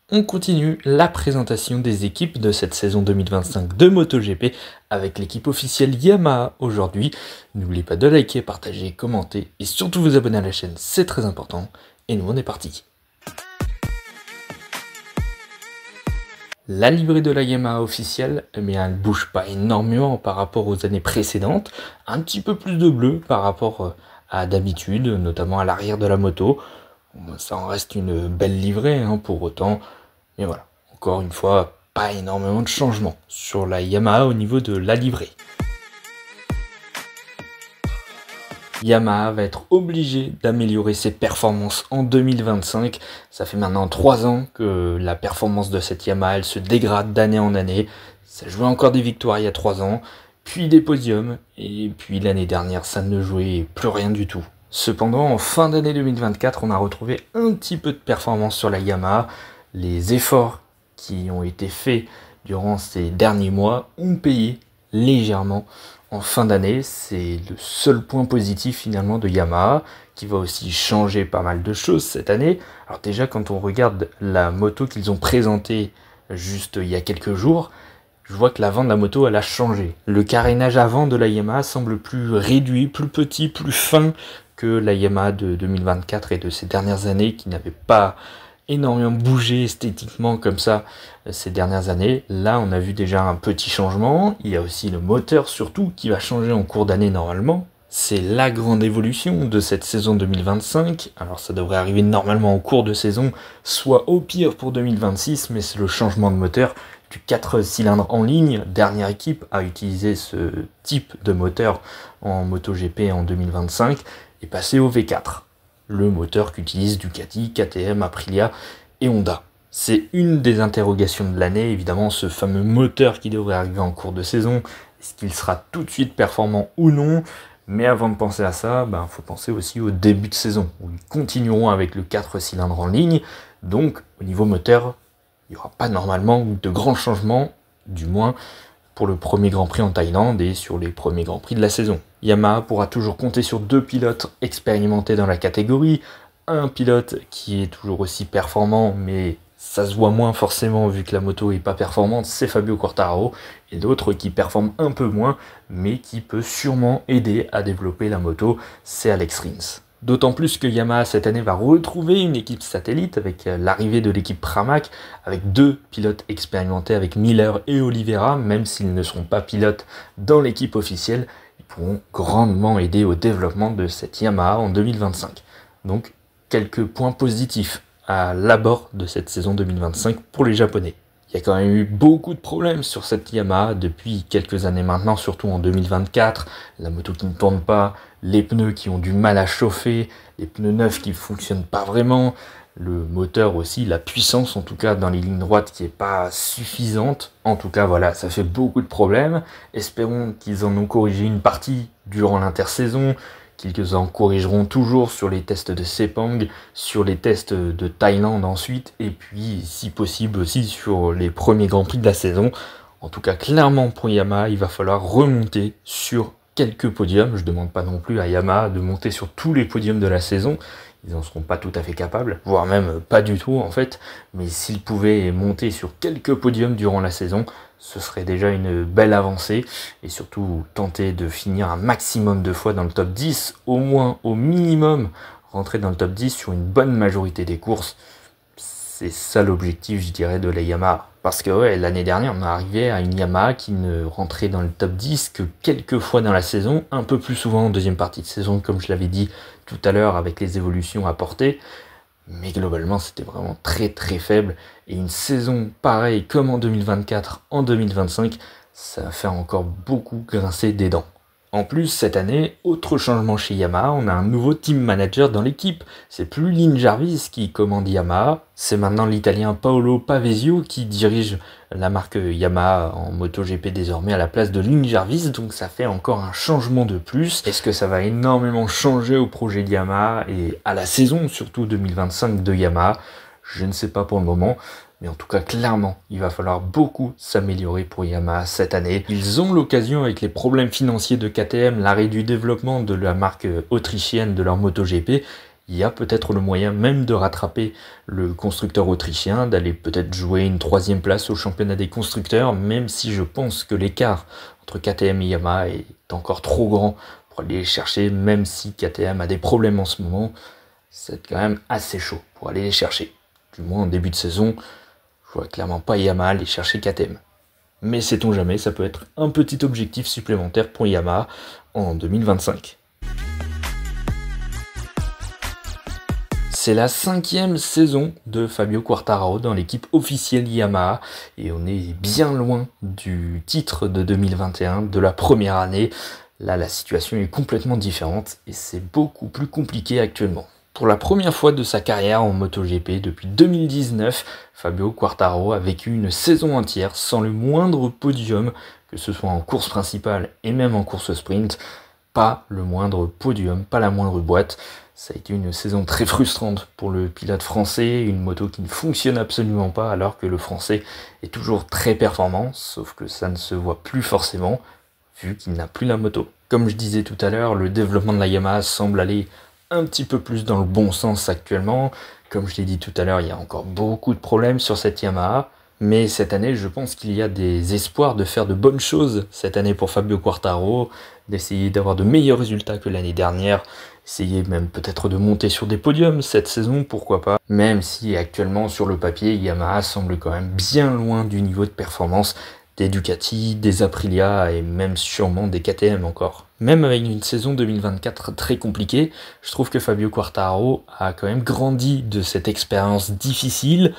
On continue la présentation des équipes de cette saison 2025 de MotoGP avec l'équipe officielle Yamaha aujourd'hui. N'oubliez pas de liker, partager, commenter et surtout vous abonner à la chaîne, c'est très important. Et nous on est parti. La livrée de la Yamaha officielle, elle ne bouge pas énormément par rapport aux années précédentes. Un petit peu plus de bleu par rapport à d'habitude, notamment à l'arrière de la moto. Ça en reste une belle livrée pour autant. Mais voilà, encore une fois, pas énormément de changements sur la Yamaha au niveau de la livrée. Yamaha va être obligé d'améliorer ses performances en 2025. Ça fait maintenant 3 ans que la performance de cette Yamaha elle se dégrade d'année en année. Ça jouait encore des victoires il y a 3 ans, puis des podiums, et puis l'année dernière ça ne jouait plus rien du tout. Cependant, en fin d'année 2024, on a retrouvé un petit peu de performance sur la Yamaha. Les efforts qui ont été faits durant ces derniers mois ont payé légèrement en fin d'année. C'est le seul point positif finalement de Yamaha, qui va aussi changer pas mal de choses cette année. Alors déjà, quand on regarde la moto qu'ils ont présentée juste il y a quelques jours, je vois que l'avant de la moto elle a changé. Le carénage avant de la Yamaha semble plus réduit, plus petit, plus fin que la Yamaha de 2024 et de ces dernières années qui n'avait pas énormément bougé esthétiquement comme ça ces dernières années. Là on a vu déjà un petit changement. Il y a aussi le moteur surtout qui va changer en cours d'année normalement. C'est la grande évolution de cette saison 2025. Alors ça devrait arriver normalement en cours de saison, soit au pire pour 2026, mais c'est le changement de moteur du 4 cylindres en ligne. Dernière équipe à utiliser ce type de moteur en MotoGP en 2025 est passé au V4. Le moteur qu'utilisent Ducati, KTM, Aprilia et Honda. C'est une des interrogations de l'année, évidemment, ce fameux moteur qui devrait arriver en cours de saison. Est-ce qu'il sera tout de suite performant ou non? Mais avant de penser à ça, faut penser aussi au début de saison, où ils continueront avec le 4 cylindres en ligne. Donc, au niveau moteur, il n'y aura pas normalement de grands changements, du moins pour le premier Grand Prix en Thaïlande et sur les premiers Grands Prix de la saison. Yamaha pourra toujours compter sur 2 pilotes expérimentés dans la catégorie, un pilote qui est toujours aussi performant, mais ça se voit moins forcément vu que la moto est pas performante, c'est Fabio Quartararo, et d'autres qui performent un peu moins, mais qui peut sûrement aider à développer la moto, c'est Alex Rins. D'autant plus que Yamaha cette année va retrouver une équipe satellite avec l'arrivée de l'équipe Pramac, avec 2 pilotes expérimentés avec Miller et Oliveira, même s'ils ne seront pas pilotes dans l'équipe officielle, ils pourront grandement aider au développement de cette Yamaha en 2025. Donc quelques points positifs à l'abord de cette saison 2025 pour les Japonais. Il y a quand même eu beaucoup de problèmes sur cette Yamaha depuis quelques années maintenant, surtout en 2024. La moto qui ne tourne pas, les pneus qui ont du mal à chauffer, les pneus neufs qui ne fonctionnent pas vraiment, le moteur aussi, la puissance en tout cas dans les lignes droites qui n'est pas suffisante. En tout cas voilà, ça fait beaucoup de problèmes. Espérons qu'ils en ont corrigé une partie durant l'intersaison, qu'ils en corrigeront toujours sur les tests de Sepang, sur les tests de Thaïlande ensuite, et puis si possible aussi sur les premiers Grands Prix de la saison. En tout cas, clairement pour Yamaha, il va falloir remonter sur quelques podiums. Je ne demande pas non plus à Yamaha de monter sur tous les podiums de la saison, ils n'en seront pas tout à fait capables, voire même pas du tout en fait, mais s'ils pouvaient monter sur quelques podiums durant la saison, ce serait déjà une belle avancée, et surtout tenter de finir un maximum de fois dans le top 10, au moins, au minimum, rentrer dans le top 10 sur une bonne majorité des courses. C'est ça l'objectif, je dirais, de la Yamaha. Parce que ouais, l'année dernière, on est arrivé à une Yamaha qui ne rentrait dans le top 10 que quelques fois dans la saison, un peu plus souvent en deuxième partie de saison, comme je l'avais dit tout à l'heure, avec les évolutions apportées. Mais globalement, c'était vraiment très très faible. Et une saison pareille comme en 2024, en 2025, ça va faire encore beaucoup grincer des dents. En plus, cette année, autre changement chez Yamaha, on a un nouveau team manager dans l'équipe. C'est plus Lin Jarvis qui commande Yamaha, c'est maintenant l'italien Paolo Pavezio qui dirige la marque Yamaha en MotoGP désormais à la place de Lin Jarvis, donc ça fait encore un changement de plus. Est-ce que ça va énormément changer au projet de Yamaha et à la saison surtout 2025 de Yamaha? Je ne sais pas pour le moment. Mais en tout cas, clairement, il va falloir beaucoup s'améliorer pour Yamaha cette année. Ils ont l'occasion, avec les problèmes financiers de KTM, l'arrêt du développement de la marque autrichienne de leur MotoGP, il y a peut-être le moyen même de rattraper le constructeur autrichien, d'aller peut-être jouer une 3e place au championnat des constructeurs, même si je pense que l'écart entre KTM et Yamaha est encore trop grand pour aller les chercher, même si KTM a des problèmes en ce moment, c'est quand même assez chaud pour aller les chercher. Du moins en début de saison, je vois clairement pas Yamaha aller chercher KTM. Mais sait-on jamais, ça peut être un petit objectif supplémentaire pour Yamaha en 2025. C'est la 5e saison de Fabio Quartararo dans l'équipe officielle Yamaha et on est bien loin du titre de 2021, de la première année. Là, la situation est complètement différente et c'est beaucoup plus compliqué actuellement. Pour la première fois de sa carrière en MotoGP depuis 2019, Fabio Quartararo a vécu une saison entière sans le moindre podium, que ce soit en course principale et même en course sprint. Pas le moindre podium, pas la moindre boîte. Ça a été une saison très frustrante pour le pilote français, une moto qui ne fonctionne absolument pas alors que le français est toujours très performant, sauf que ça ne se voit plus forcément, vu qu'il n'a plus la moto. Comme je disais tout à l'heure, le développement de la Yamaha semble aller un petit peu plus dans le bon sens actuellement. Comme je l'ai dit tout à l'heure, il y a encore beaucoup de problèmes sur cette Yamaha. Mais cette année, je pense qu'il y a des espoirs de faire de bonnes choses cette année pour Fabio Quartararo, d'essayer d'avoir de meilleurs résultats que l'année dernière, essayer même peut-être de monter sur des podiums cette saison, pourquoi pas. Même si actuellement sur le papier, Yamaha semble quand même bien loin du niveau de performance des Ducati, des Aprilia et même sûrement des KTM encore. Même avec une saison 2024 très compliquée, je trouve que Fabio Quartararo a quand même grandi de cette expérience difficile.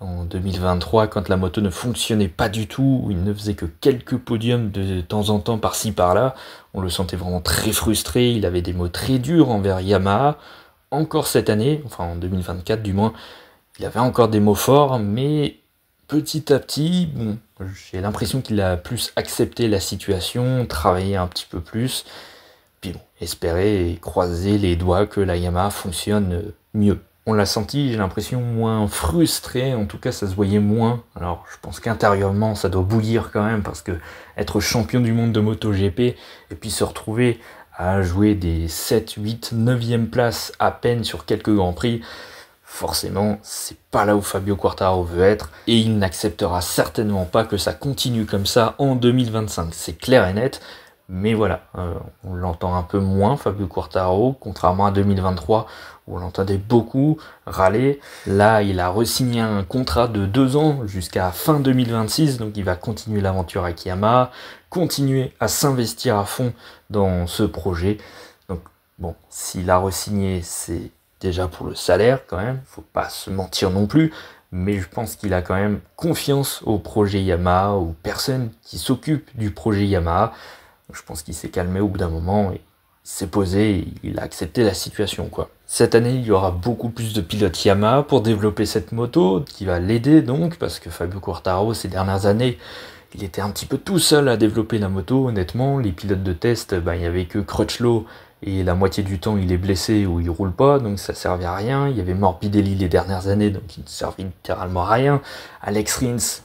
En 2023, quand la moto ne fonctionnait pas du tout, où il ne faisait que quelques podiums de temps en temps par-ci par-là, on le sentait vraiment très frustré, il avait des mots très durs envers Yamaha. Encore cette année, enfin en 2024 du moins, il avait encore des mots forts, mais petit à petit, bon, j'ai l'impression qu'il a plus accepté la situation, travaillé un petit peu plus, puis bon, espérer et croiser les doigts que la Yamaha fonctionne mieux. On l'a senti, j'ai l'impression, moins frustré, en tout cas ça se voyait moins. Alors je pense qu'intérieurement ça doit bouillir quand même, parce que être champion du monde de MotoGP, et puis se retrouver à jouer des 7, 8, 9e places à peine sur quelques grands prix, forcément c'est pas là où Fabio Quartararo veut être, et il n'acceptera certainement pas que ça continue comme ça en 2025, c'est clair et net. Mais voilà, on l'entend un peu moins, Fabio Quartararo, contrairement à 2023, où on l'entendait beaucoup râler. Là, il a re-signé un contrat de 2 ans jusqu'à fin 2026, donc il va continuer l'aventure avec Yamaha, continuer à s'investir à fond dans ce projet. Donc bon, s'il a re-signé, c'est déjà pour le salaire quand même, faut pas se mentir non plus, mais je pense qu'il a quand même confiance au projet Yamaha, aux personnes qui s'occupent du projet Yamaha. Je pense qu'il s'est calmé au bout d'un moment, et il s'est posé, et il a accepté la situation, quoi. Cette année, il y aura beaucoup plus de pilotes Yamaha pour développer cette moto, qui va l'aider donc, parce que Fabio Quartararo, ces dernières années, il était un petit peu tout seul à développer la moto, honnêtement. Les pilotes de test, il n'y avait que Crutchlow, et la moitié du temps, il est blessé ou il roule pas, donc ça servait à rien. Il y avait Morbidelli les dernières années, donc il ne servait littéralement à rien. Alex Rins,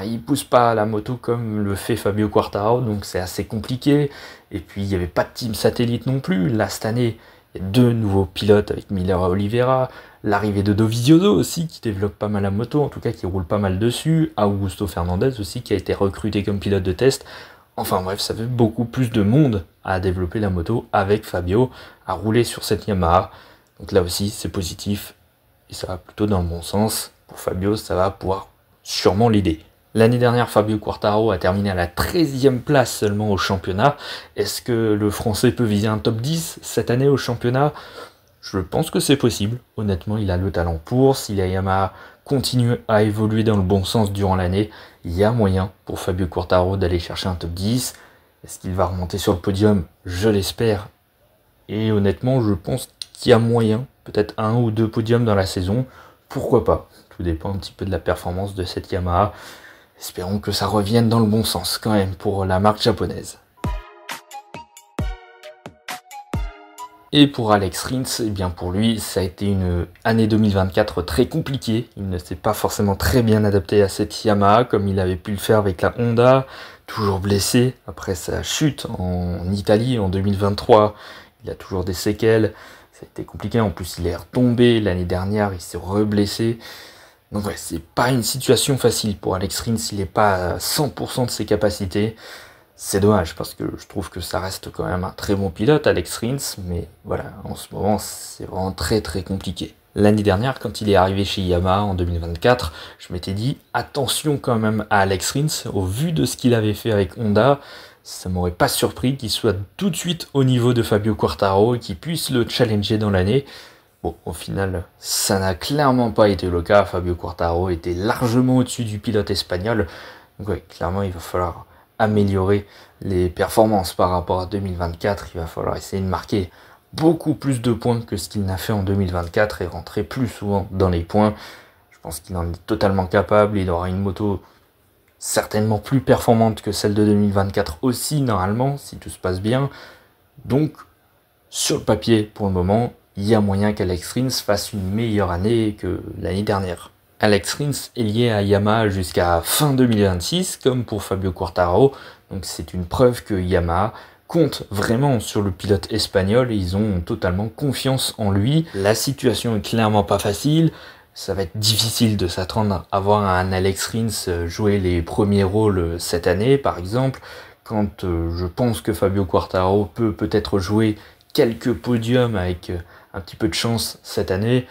il pousse pas la moto comme le fait Fabio Quartararo, donc c'est assez compliqué. Et puis il n'y avait pas de team satellite non plus. Là cette année, il y a 2 nouveaux pilotes avec Miller et Oliveira, l'arrivée de Dovizioso aussi qui développe pas mal la moto, en tout cas qui roule pas mal dessus, Augusto Fernandez aussi qui a été recruté comme pilote de test. Enfin bref, ça fait beaucoup plus de monde à développer la moto avec Fabio, à rouler sur cette Yamaha. Donc là aussi c'est positif et ça va plutôt dans le bon sens. Pour Fabio, ça va pouvoir sûrement l'aider. L'année dernière, Fabio Quartararo a terminé à la 13e place seulement au championnat. Est-ce que le Français peut viser un top 10 cette année au championnat? Je pense que c'est possible. Honnêtement, il a le talent pour. Si la Yamaha continue à évoluer dans le bon sens durant l'année, il y a moyen pour Fabio Quartararo d'aller chercher un top 10. Est-ce qu'il va remonter sur le podium? Je l'espère. Et honnêtement, je pense qu'il y a moyen. Peut-être 1 ou 2 podiums dans la saison. Pourquoi pas? Tout dépend un petit peu de la performance de cette Yamaha. Espérons que ça revienne dans le bon sens quand même pour la marque japonaise. Et pour Alex Rins, eh bien pour lui, ça a été une année 2024 très compliquée. Il ne s'est pas forcément très bien adapté à cette Yamaha comme il avait pu le faire avec la Honda. Toujours blessé après sa chute en Italie en 2023. Il a toujours des séquelles. ça a été compliqué. En plus, il est retombé l'année dernière, il s'est reblessé. Donc ouais, c'est pas une situation facile pour Alex Rins, il n'est pas à 100% de ses capacités. C'est dommage parce que je trouve que ça reste quand même un très bon pilote, Alex Rins, mais voilà, en ce moment, c'est vraiment très très compliqué. L'année dernière, quand il est arrivé chez Yamaha en 2024, je m'étais dit attention quand même à Alex Rins, au vu de ce qu'il avait fait avec Honda, ça m'aurait pas surpris qu'il soit tout de suite au niveau de Fabio Quartararo et qu'il puisse le challenger dans l'année. Bon, au final, ça n'a clairement pas été le cas. Fabio Quartararo était largement au-dessus du pilote espagnol. Donc ouais, clairement, il va falloir améliorer les performances par rapport à 2024. Il va falloir essayer de marquer beaucoup plus de points que ce qu'il n'a fait en 2024 et rentrer plus souvent dans les points. Je pense qu'il en est totalement capable. Il aura une moto certainement plus performante que celle de 2024 aussi, normalement, si tout se passe bien. Donc, sur le papier, pour le moment, il y a moyen qu'Alex Rins fasse une meilleure année que l'année dernière. Alex Rins est lié à Yamaha jusqu'à fin 2026, comme pour Fabio Quartararo, donc c'est une preuve que Yamaha compte vraiment sur le pilote espagnol et ils ont totalement confiance en lui. La situation est clairement pas facile, ça va être difficile de s'attendre à voir un Alex Rins jouer les premiers rôles cette année, par exemple, quand je pense que Fabio Quartararo peut peut-être jouer quelques podiums avec un petit peu de chance cette année.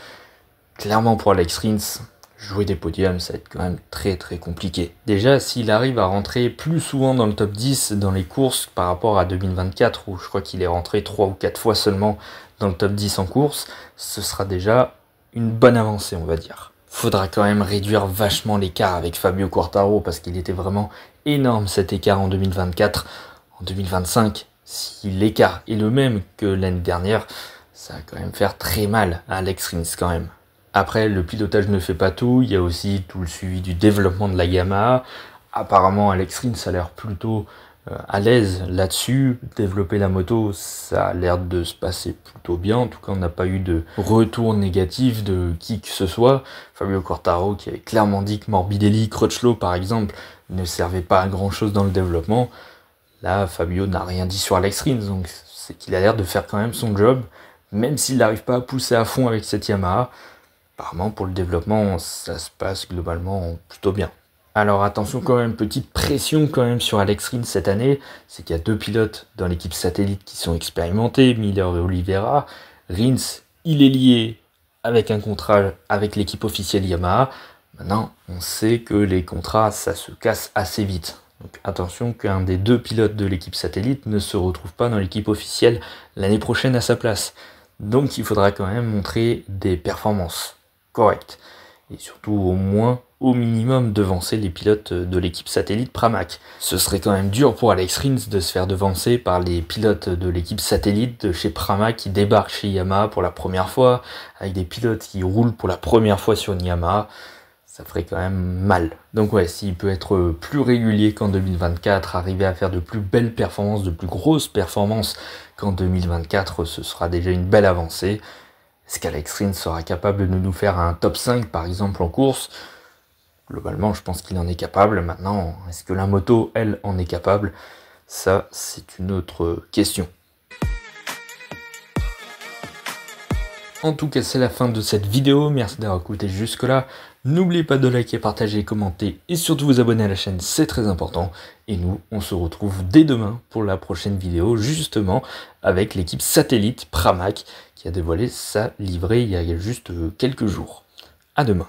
Clairement pour Alex Rins, jouer des podiums, ça va être quand même très très compliqué. Déjà, s'il arrive à rentrer plus souvent dans le top 10 dans les courses par rapport à 2024, où je crois qu'il est rentré 3 ou 4 fois seulement dans le top 10 en course, ce sera déjà une bonne avancée, on va dire. Faudra quand même réduire vachement l'écart avec Fabio Quartararo, parce qu'il était vraiment énorme cet écart en 2024. En 2025, si l'écart est le même que l'année dernière, ça va quand même faire très mal à Alex Rins quand même. Après, le pilotage ne fait pas tout, il y a aussi tout le suivi du développement de la Yamaha. Apparemment, Alex Rins a l'air plutôt à l'aise là-dessus. Développer la moto, ça a l'air de se passer plutôt bien. En tout cas, on n'a pas eu de retour négatif de qui que ce soit. Fabio Quartararo qui avait clairement dit que Morbidelli, Crutchlow par exemple, ne servaient pas à grand-chose dans le développement. Là, Fabio n'a rien dit sur Alex Rins, donc c'est qu'il a l'air de faire quand même son job, même s'il n'arrive pas à pousser à fond avec cette Yamaha. Apparemment, pour le développement, ça se passe globalement plutôt bien. Alors attention quand même, petite pression quand même sur Alex Rins cette année, c'est qu'il y a 2 pilotes dans l'équipe satellite qui sont expérimentés, Miller et Oliveira. Rins, il est lié avec un contrat avec l'équipe officielle Yamaha. Maintenant, on sait que les contrats, ça se casse assez vite. Donc attention qu'un des 2 pilotes de l'équipe satellite ne se retrouve pas dans l'équipe officielle l'année prochaine à sa place. Donc il faudra quand même montrer des performances correctes. Et surtout au moins, au minimum, devancer les pilotes de l'équipe satellite Pramac. Ce serait quand même dur pour Alex Rins de se faire devancer par les pilotes de l'équipe satellite de chez Pramac qui débarquent chez Yamaha pour la première fois, avec des pilotes qui roulent pour la première fois sur une Yamaha. Ça ferait quand même mal. Donc ouais, s'il peut être plus régulier qu'en 2024, arriver à faire de plus belles performances, de plus grosses performances qu'en 2024, ce sera déjà une belle avancée. Est-ce qu'Alex Rins sera capable de nous faire un top 5 par exemple en course? Globalement, je pense qu'il en est capable. Maintenant, est-ce que la moto, elle, en est capable? Ça, c'est une autre question. En tout cas, c'est la fin de cette vidéo. Merci d'avoir écouté jusque-là. N'oubliez pas de liker, partager, commenter et surtout vous abonner à la chaîne, c'est très important. Et nous, on se retrouve dès demain pour la prochaine vidéo, justement avec l'équipe satellite Pramac qui a dévoilé sa livrée il y a juste quelques jours. À demain.